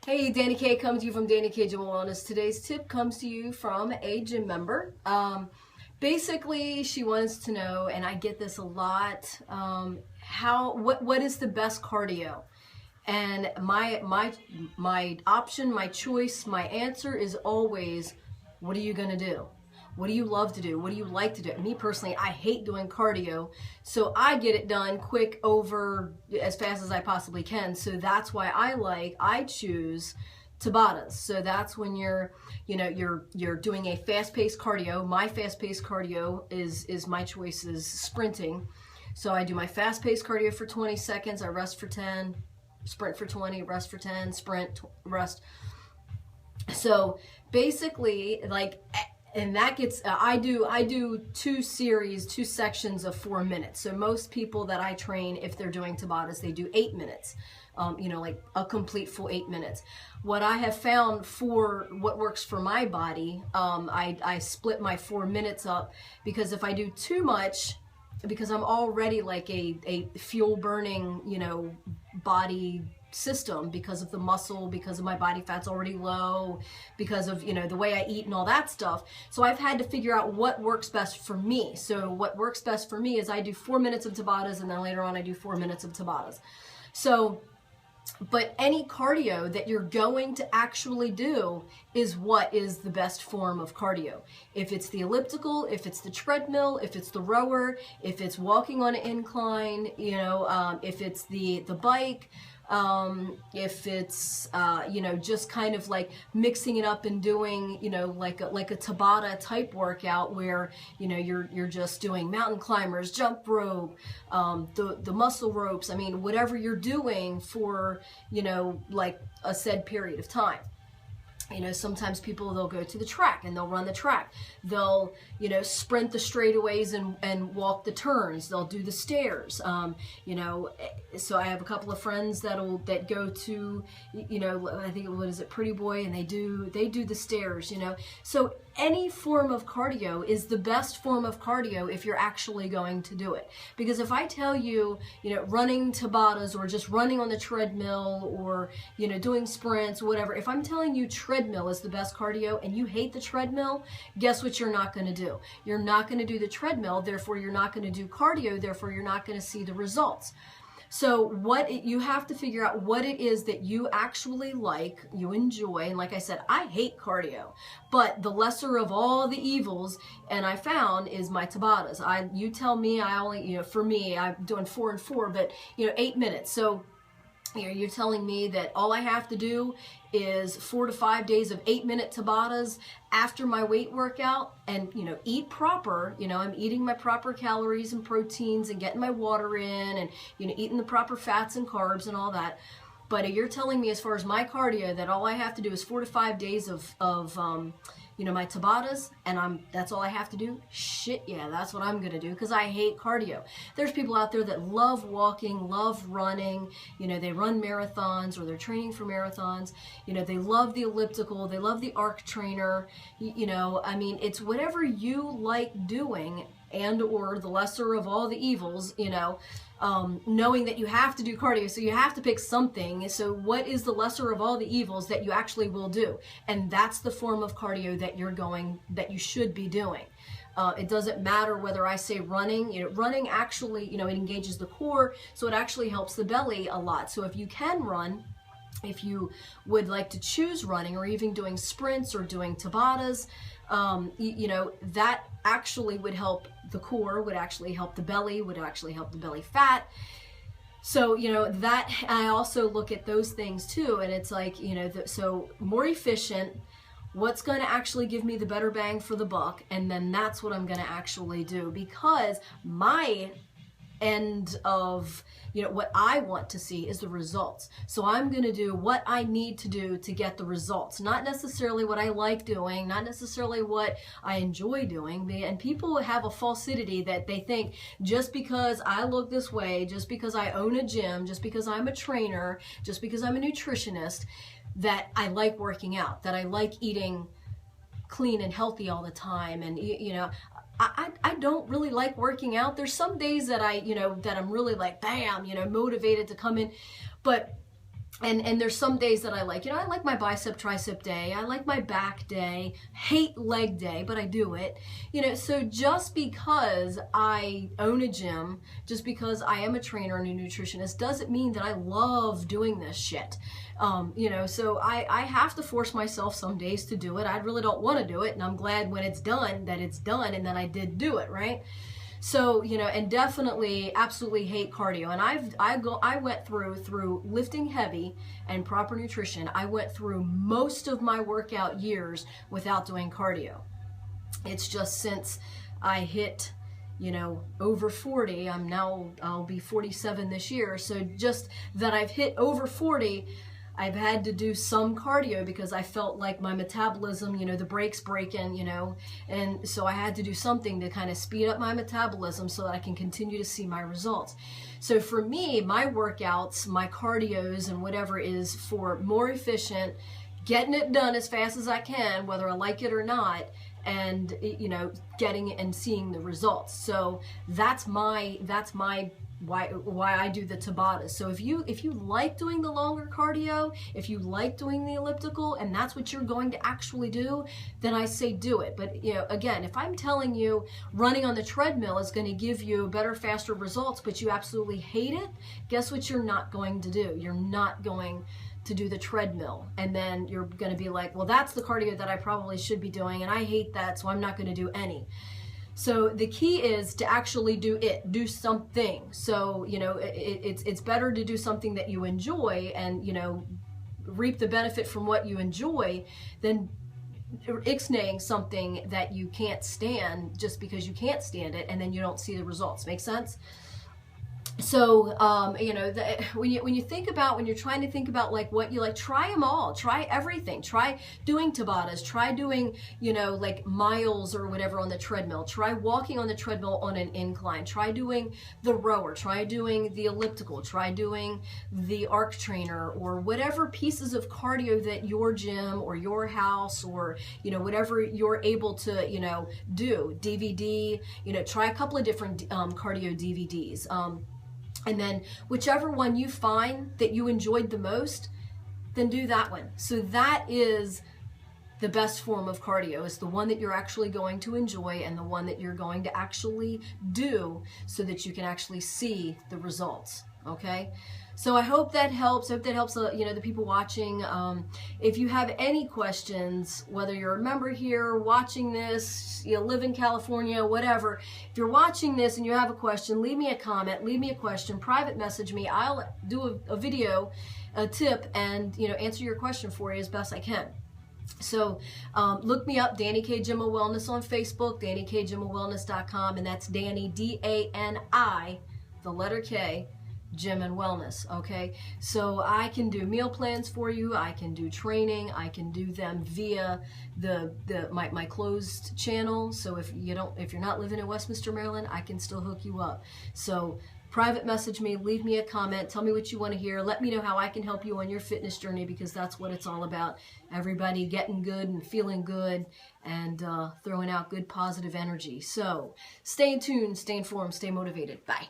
Hey, Dani K comes to you from Dani K Gym Wellness. Today's tip comes to you from a gym member. Basically, she wants to know, and I get this a lot, what is the best cardio? And my option, my choice, my answer is always, what are you gonna do? What do you love to do? What do you like to do? Me personally, I hate doing cardio, so I get it done quick over as fast as I possibly can. So that's why I choose Tabatas. So that's when you're doing a fast-paced cardio. My fast-paced cardio is my choice is sprinting. So I do my fast-paced cardio for 20 seconds, I rest for 10, sprint for 20, rest for 10, sprint, rest. So basically, and that gets, I do two sections of 4 minutes. So most people that I train, if they're doing Tabatas, they do 8 minutes, like a complete full 8 minutes. What I have found for what works for my body, I split my 4 minutes up, because if I do too much, because I'm already like a fuel burning, body system, because of the muscle, because of my body fat's already low, because of the way I eat and all that stuff. So I've had to figure out what works best for me. So what works best for me is I do 4 minutes of Tabatas, and then later on I do 4 minutes of Tabatas. So but any cardio that you're going to actually do is what is the best form of cardio. If it's the elliptical, if it's the treadmill, if it's the rower, if it's walking on an incline, if it's the bike, if it's just kind of like mixing it up and doing like a Tabata type workout where you're just doing mountain climbers, jump rope, the muscle ropes. I mean, whatever you're doing for like a said period of time. Sometimes people, they'll go to the track and they'll run the track. They'll, sprint the straightaways and walk the turns. They'll do the stairs. So I have a couple of friends that go to, I think, what is it, Pretty Boy, and they do the stairs, So any form of cardio is the best form of cardio if you're actually going to do it. Because if I tell you, running Tabatas or just running on the treadmill or, doing sprints, whatever, if I'm telling you treadmill is the best cardio and you hate the treadmill, guess what you're not going to do? You're not going to do the treadmill, therefore you're not going to do cardio, therefore you're not going to see the results. So you have to figure out what it is that you actually like, you enjoy. And like I said, I hate cardio, but the lesser of all the evils, and I found, is my Tabatas. You tell me, I only, for me, I'm doing 4 and 4, but 8 minutes. So you're telling me that all I have to do is 4 to 5 days of 8-minute Tabatas after my weight workout, and eat proper. I'm eating my proper calories and proteins and getting my water in, and eating the proper fats and carbs and all that. But you're telling me, as far as my cardio, that all I have to do is 4 to 5 days of my Tabatas, and that's all I have to do? Shit, yeah, that's what I'm gonna do, because I hate cardio. There's people out there that love walking, love running, they run marathons, or they're training for marathons, they love the elliptical, they love the arc trainer, I mean, it's whatever you like doing, and or the lesser of all the evils, knowing that you have to do cardio, so you have to pick something. So what is the lesser of all the evils that you actually will do? And that's the form of cardio that you should be doing. It doesn't matter whether I say running. Running actually, it engages the core, so it actually helps the belly a lot. So if you can run, if you would like to choose running, or even doing sprints or doing Tabatas, that actually would help the core, would actually help the belly, would actually help the belly fat. So, that, I also look at those things too, and it's like, so more efficient, what's going to actually give me the better bang for the buck, and then that's what I'm going to actually do, because my end of what I want to see is the results. So I'm going to do what I need to do to get the results, not necessarily what I like doing, not necessarily what I enjoy doing. And people have a falsity that they think, just because I look this way, just because I own a gym, just because I'm a trainer, just because I'm a nutritionist, that I like working out, that I like eating clean and healthy all the time. And I don't really like working out. There's some days that that I'm really like, bam, motivated to come in. But And there's some days that I like, you know, I like my bicep tricep day, I like my back day, hate leg day, but I do it, you know. So just because I own a gym, just because I am a trainer and a nutritionist, doesn't mean that I love doing this shit. You know, so I have to force myself some days to do it. I really don't want to do it, and I'm glad when it's done that it's done and that I did do it, right? So, you know, and definitely absolutely hate cardio. And I went through lifting heavy and proper nutrition. I went through most of my workout years without doing cardio. It's just since I hit, you know, over 40, I'll be 47 this year. So just that I've hit over 40, I've had to do some cardio because I felt like my metabolism, you know, the brakes breaking, you know, and so I had to do something to kind of speed up my metabolism so that I can continue to see my results. So for me, my workouts, my cardios and whatever is for more efficient, getting it done as fast as I can, whether I like it or not, and, you know, getting and seeing the results. So that's my why I do the Tabatas. So if you like doing the longer cardio, if you like doing the elliptical, and that's what you're going to actually do, then I say do it. But, you know, again, if I'm telling you running on the treadmill is going to give you better, faster results, but you absolutely hate it, guess what you're not going to do? You're not going to do the treadmill, and then you're going to be like, well, that's the cardio that I probably should be doing, and I hate that, so I'm not going to do any. So the key is to actually do something. So, you know, it's better to do something that you enjoy and, you know, reap the benefit from what you enjoy than ixnaying something that you can't stand just because you can't stand it and then you don't see the results. Make sense? So, you know, when you think about, when you're trying to think about like what you like, try them all, try everything, try doing Tabatas, try doing, you know, like miles or whatever on the treadmill, try walking on the treadmill on an incline, try doing the rower, try doing the elliptical, try doing the arc trainer, or whatever pieces of cardio that your gym or your house or, you know, whatever you're able to, you know, do. DVD, you know, try a couple of different cardio DVDs. And then whichever one you find that you enjoyed the most, then do that one. So that is the best form of cardio, is the one that you're actually going to enjoy and the one that you're going to actually do so that you can actually see the results. Okay? So I hope that helps. I hope that helps, you know, the people watching. If you have any questions, whether you're a member here, watching this, you live in California, whatever, if you're watching this and you have a question, leave me a comment, leave me a question, private message me. I'll do a video, a tip, and, you know, answer your question for you as best I can. So look me up, Dani K. Gymma Wellness on Facebook, DaniKGymmaWellness.com, and that's Dani, D-A-N-I, the letter K, Gym and Wellness. Okay, so I can do meal plans for you, I can do training, I can do them via my closed channel. So if you're not living in Westminster, Maryland, I can still hook you up. So private message me, leave me a comment, tell me what you want to hear, let me know how I can help you on your fitness journey, because that's what it's all about. Everybody getting good and feeling good and throwing out good positive energy. So stay tuned, stay informed, stay motivated. Bye.